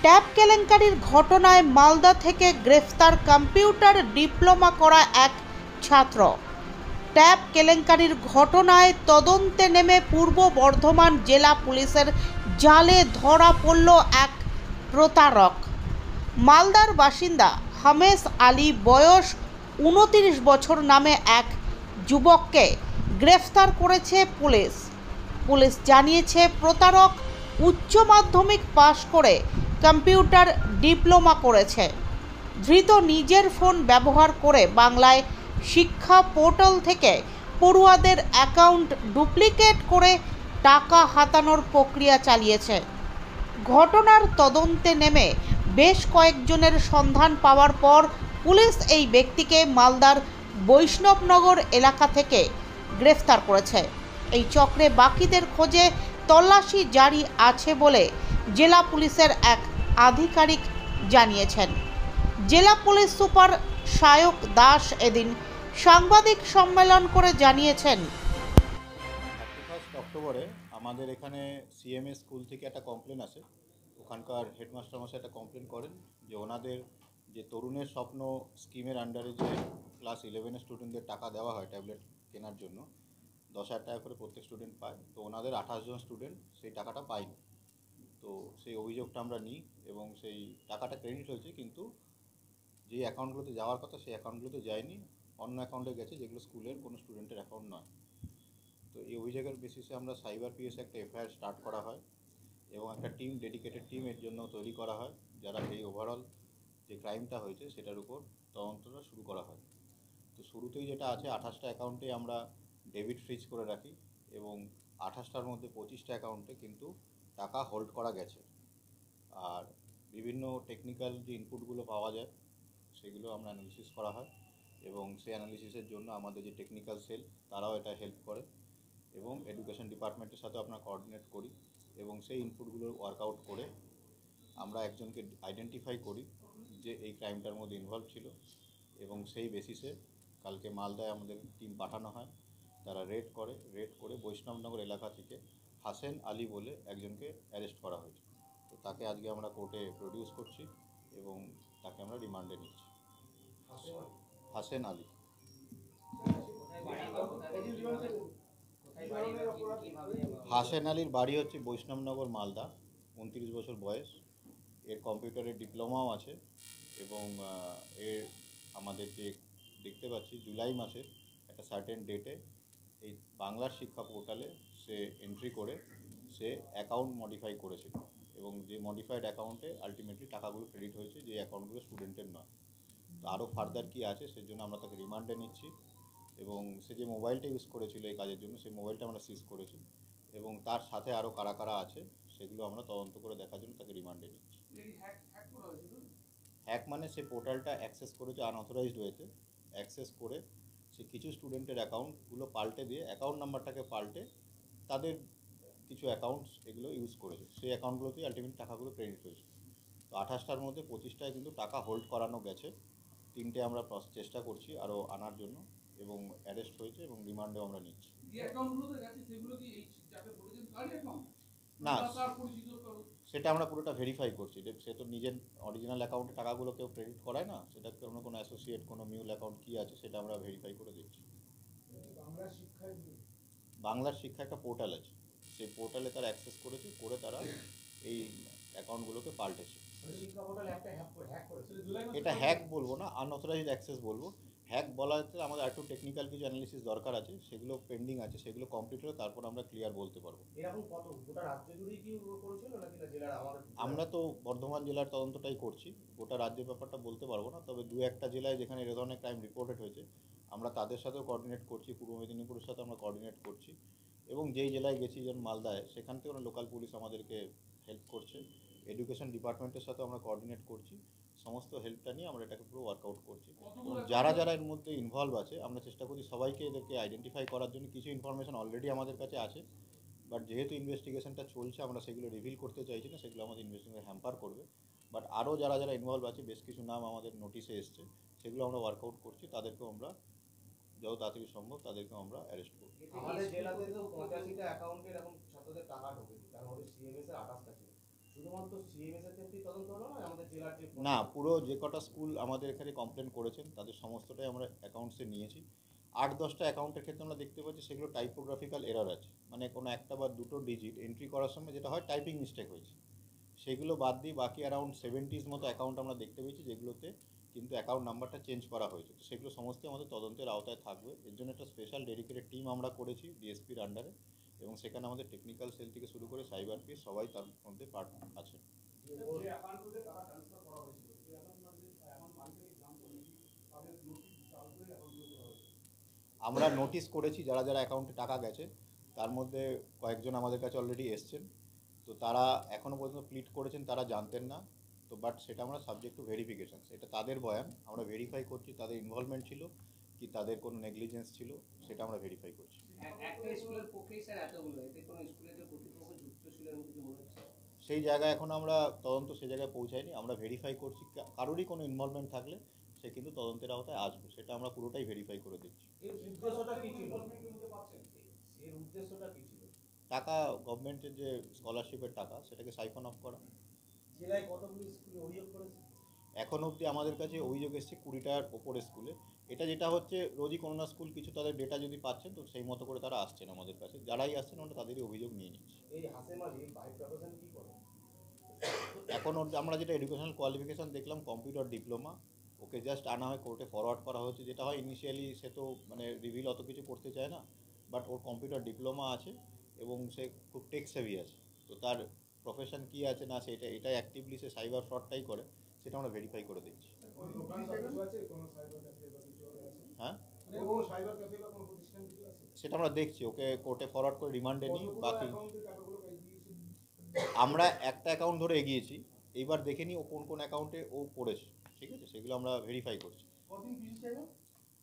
Tab কেলেঙ্কারির ঘটনায় মালদা থেকে গ্রেফতার কম্পিউটার ডিপ্লোমা করা এক ছাত্র। ট্যাব কেলেঙ্কারির ঘটনায় তদন্তে নেমে পূর্ব বর্ধমান জেলা পুলিশের জালে ধরা পড়ল এক প্রতারক। মালদার বাসিন্দা হামেশ আলী বয়স 29 বছর নামে এক যুবককে গ্রেফতার করেছে পুলিশ। পুলিশ জানিয়েছে, প্রতারক উচ্চ মাধ্যমিক পাশ করে কম্পিউটার ডিপ্লোমা করেছে। ধৃত নিজের ফোন ব্যবহার করে বাংলায় শিক্ষা পোর্টাল থেকে পড়ুয়াদের অ্যাকাউন্ট ডুপ্লিকেট করে টাকা হাতানোর প্রক্রিয়া চালিয়েছে। ঘটনার তদন্তে নেমে বেশ কয়েকজনের সন্ধান পাওয়ার পর পুলিশ এই ব্যক্তিকে মালদার বৈষ্ণবনগর এলাকা থেকে গ্রেফতার করেছে। এই চক্রে বাকিদের খোঁজে তল্লাশি জারি আছে বলে জেলা পুলিশের এক আধিকারিক জানিয়েছেন। জেলা পুলিশ সুপার সায়ক দাস এদিন সাংবাদিক সম্মেলন করে জানিয়েছেন, 31 অক্টোবরে আমাদের এখানে সিএমএস স্কুল থেকে একটা কমপ্লেন আসে। ওখানকার হেডমাস্টার মশাই একটা কমপ্লেন করেন যে ওনাদের যে তরুণের স্বপ্ন স্কিমের আন্ডারে যে ক্লাস 11 স্টুডেন্টদের টাকা দেওয়া হয় ট্যাবলেট কেনার জন্য, 10,000 টাকা করে প্রত্যেক স্টুডেন্ট পায়। তো ওনাদের 28 জন স্টুডেন্ট সেই টাকাটা পায়নি। তো সেই অভিযোগটা আমরা নিই এবং সেই টাকাটা ক্রেডিট হয়েছে, কিন্তু যে অ্যাকাউন্টগুলোতে যাওয়ার কথা সেই অ্যাকাউন্টগুলোতে যায়নি, অন্য অ্যাকাউন্টে গেছে যেগুলো স্কুলের কোনো স্টুডেন্টের অ্যাকাউন্ট নয়। তো এই অভিযোগের বেসিসে আমরা সাইবার পিএসে একটা এফআইআর স্টার্ট করা হয় এবং একটা টিম, ডেডিকেটেড টিম এর জন্য তৈরি করা হয়, যারা এই ওভারঅল যে ক্রাইমটা হয়েছে সেটার উপর তদন্তটা শুরু করা হয়। তো শুরুতেই যেটা আছে, 28টা অ্যাকাউন্টে আমরা ডেবিট ফ্রিজ করে রাখি এবং 28টার মধ্যে 25টা অ্যাকাউন্টে কিন্তু টাকা হোল্ড করা গেছে। আর বিভিন্ন টেকনিক্যাল যে ইনপুটগুলো পাওয়া যায় সেগুলো আমরা অ্যানালিসিস করা হয় এবং সেই অ্যানালিসিসের জন্য আমাদের যে টেকনিক্যাল সেল তারাও এটা হেল্প করে এবং এডুকেশন ডিপার্টমেন্টের সাথে আমরা কোঅর্ডিনেট করি এবং সেই ইনপুটগুলো ওয়ার্কআউট করে আমরা একজনকে আইডেন্টিফাই করি যে এই ক্রাইমটার মধ্যে ইনভলভ ছিল এবং সেই বেসিসে কালকে মালদায় আমাদের টিম পাঠানো হয়। তারা রেড করে বৈষ্ণবনগর এলাকা থেকে হাসেন আলী বলে একজনকে অ্যারেস্ট করা হয়েছে। তো তাকে আজকে আমরা কোর্টে প্রডিউস করছি এবং তাকে আমরা রিমান্ডে নিচ্ছি। হাসেন আলী। হাসেন আলীর বাড়ি হচ্ছে বৈষ্ণবনগর, মালদা। 29 বছর বয়স। এর কম্পিউটারের ডিপ্লোমাও আছে এবং এর আমাদের যে দেখতে পাচ্ছি জুলাই মাসের একটা সার্টেন ডেটে এই বাংলার শিক্ষা পোর্টালে সে এন্ট্রি করে সে অ্যাকাউন্ট মডিফাই করেছিল এবং যে মডিফাইড অ্যাকাউন্টে আলটিমেটলি টাকাগুলো ক্রেডিট হয়েছে, যে অ্যাকাউন্টগুলো স্টুডেন্টের নয়। তো আরও ফার্দার কী আছে সেজন্য আমরা তাকে রিমান্ডে নিচ্ছি এবং সে যে মোবাইলটা ইউজ করেছিল এই কাজের জন্য সেই মোবাইলটা আমরা সিজ করেছি এবং তার সাথে আরও কারা কারা আছে সেগুলো আমরা তদন্ত করে দেখার জন্য তাকে রিমান্ডে নিচ্ছি। হ্যাক মানে সে পোর্টালটা অ্যাক্সেস করেছে আনঅথরাইজড ওয়েতে, অ্যাক্সেস করে সে কিছু স্টুডেন্টের অ্যাকাউন্টগুলো পাল্টে দিয়ে অ্যাকাউন্ট নাম্বারটাকে পাল্টে তাদের কিছু অ্যাকাউন্টস এগুলো ইউজ করেছে। সেই অ্যাকাউন্টগুলোতেই আলটিমেটলি টাকাগুলো ক্রেডিট হয়েছে। তো 28টার মধ্যে 25টায় কিন্তু টাকা হোল্ড করানো গেছে। 3টে আমরা চেষ্টা করছি আরও আনার জন্য এবং অ্যারেস্ট হয়েছে এবং রিমান্ডেও আমরা নিচ্ছি। না, সেটা আমরা পুরোটা ভেরিফাই করছি। সে তো নিজের অরিজিনাল অ্যাকাউন্টে টাকাগুলো কেউ ক্রেডিট করায় না, সেটা আমরা কোনো অ্যাসোসিয়েট কোনো মিউল অ্যাকাউন্ট কী আছে সেটা আমরা ভেরিফাই করে দিচ্ছি। বাংলার শিক্ষা একটা পোর্টাল আছে, সেই পোর্টালে তারা অ্যাক্সেস করেছে, করে তারা এই অ্যাকাউন্টগুলোকে পাল্টেছে। এটা হ্যাক বলবো না, আনঅথরাইজড অ্যাক্সেস বলবো। হ্যাক বলা হচ্ছে আমাদের একটু টেকনিক্যাল কিছু অ্যানালিসিস দরকার আছে, সেগুলো পেন্ডিং আছে, সেগুলো কমপ্লিট হলে তারপর আমরা ক্লিয়ার বলতে পারবো। আমরা তো বর্ধমান জেলার তদন্তটাই করছি, গোটা রাজ্যের ব্যাপারটা বলতে পারবো না, তবে 2-1টা জেলায় যেখানে এ ধরনের ক্রাইম রিপোর্টেড হয়েছে আমরা তাদের সাথেও কোঅর্ডিনেট করছি, পূর্ব মেদিনীপুরের সাথে আমরা কোঅর্ডিনেট করছি এবং যেই জেলায় গেছি যেমন মালদায়, সেখান থেকে লোকাল পুলিশ আমাদেরকে হেল্প করছে। এডুকেশন ডিপার্টমেন্টের সাথে আমরা কোঅর্ডিনেট করছি, সমস্ত হেল্পটা নিয়ে আমরা এটাকে পুরো ওয়ার্কআউট করছি এবং যারা যারা এর মধ্যে ইনভলভ আছে আমরা চেষ্টা করছি সবাইকে এদেরকে আইডেন্টিফাই করার জন্য। কিছু ইনফরমেশন অলরেডি আমাদের কাছে আছে, বাট যেহেতু ইনভেস্টিগেশনটা চলছে আমরা সেগুলো রিভিল করতে চাইছি না, সেগুলো আমাদের ইনভেস্টিগেশন হ্যাম্পার করবে। বাট আরও যারা যারা ইনভলভ আছে, বেশ কিছু নাম আমাদের নোটিশে এসছে, সেগুলো আমরা ওয়ার্কআউট করছি, তাদেরকেও আমরা যত তাড়াতাড়ি সম্ভব তাদেরকেও আমরা অ্যারেস্ট করব। আমাদের জেলাতে তো 85টা অ্যাকাউন্টে এরকম ছাত্রদের টাকা ঢোকে, তার মধ্যে সিএমএস এর 28টা ছিল। শুধুমাত্র সিএমএস এর ক্ষেত্রেই তদন্ত হলো না আমাদের জেলার যে না, পুরো যে কটা স্কুল আমাদের এখানে কমপ্লেন করেছেন তাদের সমস্তটাই আমরা অ্যাকাউন্টসে নিয়েছি। ৮-১০টা অ্যাকাউন্টের ক্ষেত্রে আমরা দেখতে পাচ্ছি সেগুলো টাইপোগ্রাফিক্যাল এরর আছে, মানে কোনো একটা বা দুটো ডিজিট এন্ট্রি করার সময় যেটা হয় টাইপিং মিস্টেক হয়েছে। সেগুলো বাদ দিয়ে বাকি অ্যারাউন্ড 70s মতো অ্যাকাউন্ট আমরা দেখতে পেয়েছি যেগুলোতে কিন্তু অ্যাকাউন্ট নাম্বারটা চেঞ্জ করা হয়েছে। তো সেগুলো সমস্তই আমাদের তদন্তের আওতায় থাকবে। এর জন্য একটা স্পেশাল ডেডিকেটেড টিম আমরা করেছি ডিএসপির আন্ডারে, এবং সেখানে আমাদের টেকনিক্যাল সেল থেকে শুরু করে সাইবার পিস সবাই তার মধ্যে পার্ট আছে। যে অ্যাকাউন্টে টাকা ট্রান্সফার করা হয়েছিল সেই অ্যাকাউন্ট মালিকের নাম করে তাদের নোটিশ চালু করে অ্যাকাউন্টগুলো করা হয়েছে। আমরা নোটিশ করেছি যারা যারা অ্যাকাউন্টে টাকা গেছে, তার মধ্যে কয়েকজন আমাদের কাছে অলরেডি এসছেন। তো তারা এখনও পর্যন্ত প্লিট করেছেন তারা জানতেন না। তো বাট সেটা আমরা সাবজেক্ট টু ভেরিফিকেশান, সেটা তাদের বয়ান, আমরা ভেরিফাই করছি তাদের ইনভলভমেন্ট ছিল কি তাদের কোনো নেগলিজেন্স ছিল সেটা আমরা ভেরিফাই করছি। একটা স্কুলের পক্ষেই স্যার এতগুলো, এতে কোনো স্কুলের যে কর্তৃপক্ষ যুক্ত ছিল এরকম কিছু মনে হচ্ছে? সেই জায়গায় এখন আমরা তদন্ত সেই জায়গায় পৌঁছাইনি, আমরা ভেরিফাই করছি কারোরই কোনো ইনভলভমেন্ট থাকলে সে কিন্তু তদন্তের আওতায় আসবে, সেটা আমরা পুরোটাই ভেরিফাই করে দিচ্ছি। এর উদ্দেশ্যটা কি ছিল? এর উদ্দেশ্যটা কি ছিল? টাকা গভর্নমেন্টের যে স্কলারশিপের টাকা সেটাকে সাইফন অফ করা। জেলায় কতগুলি স্কুলে অভিযোগ করেছে? এখন অবধি আমাদের কাছে অভিযোগ এসছে 20টার ওপরে স্কুলে। এটা যেটা হচ্ছে রোজই কোনো না স্কুল কিছু তাদের ডেটা যদি পাচ্ছেন তো সেই মতো করে তারা আসছেন আমাদের কাছে, যারাই আসছেন আমরা তাদেরই অভিযোগ নিয়ে নিচ্ছি। এই হাসেম আলী বাই প্রফেশন কি করে? এখন অবধি আমরা যেটা এডুকেশনাল কোয়ালিফিকেশান দেখলাম কম্পিউটার ডিপ্লোমা, ওকে জাস্ট আনা হয় কোর্টে ফরওয়ার্ড করা হয়েছে, যেটা হয় ইনিশিয়ালি সে তো মানে রিভিল অত কিছু করতে চায় না, বাট ওর কম্পিউটার ডিপ্লোমা আছে এবং সে খুব টেক সেভি আছে। তো তার প্রফেশন কী আছে না সেটা এটাই অ্যাক্টিভলি সে সাইবার ফ্রডটাই করে, সেটা আমরা ভেরিফাই করে দিচ্ছি। হ্যাঁ, সেটা আমরা দেখছি, ওকে কোর্টে ফরওয়ার্ড করে রিমান্ডে নিই। বাকি আমরা একটা অ্যাকাউন্ট ধরে এগিয়েছি, এইবার দেখে নিই ও কোন কোন অ্যাকাউন্টে ও করেছে, ঠিক আছে, সেগুলো আমরা ভেরিফাই করছি।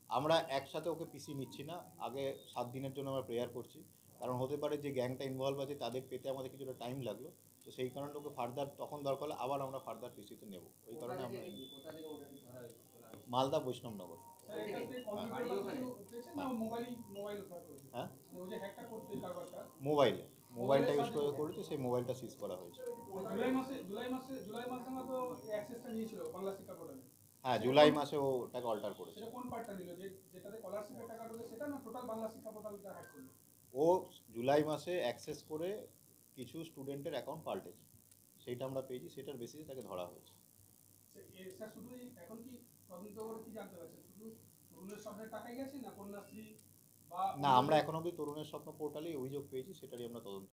আমরা একসাথে ওকে পিসি নিচ্ছি না, আগে 7 দিনের জন্য আমরা প্রেয়ার করছি, কারণ হতে পারে যে গ্যাংটা ইনভলভ আছে তাদের পেতে আমাদের কিছুটা টাইম লাগলো। তো সেই কারণে ওকে ফার্দার তখন দরকার হলে আবার আমরা ফার্দার পিসিতে নেব, ওই কারণে আমরা কোথা থেকে ওটা ধরা হয়েছে? মালদা বৈষ্ণবনগর। হ্যাঁ, মোবাইলে মোবাইলটা ইউজ করে করেছে, সেই মোবাইলটা সিজ করা হয়েছে। হ্যাঁ, জুলাই মাসে ও ওটাকে অল্টার করেছে। ও জুলাই মাসে অ্যাক্সেস করে কিছু স্টুডেন্টের অ্যাকাউন্ট পাল্টেছে, সেইটা আমরা পেয়েছি, সেটার বেসিসে তাকে ধরা হয়েছে। না, আমরা এখন অবধি তরুণের স্বপ্ন পোর্টালেই অভিযোগ পেয়েছি, সেটারই আমরা তদন্ত